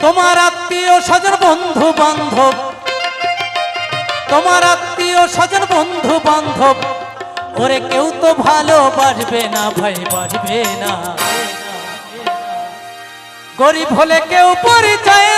তোমার আত্মীয় স্বজন বন্ধু বান্ধব, তোমার আত্মীয় স্বজন বন্ধু বান্ধব ওরে কেউ তো ভালোবাসবে না ভাই, বাসবে না। গরিব হলে কেউ পরিচয়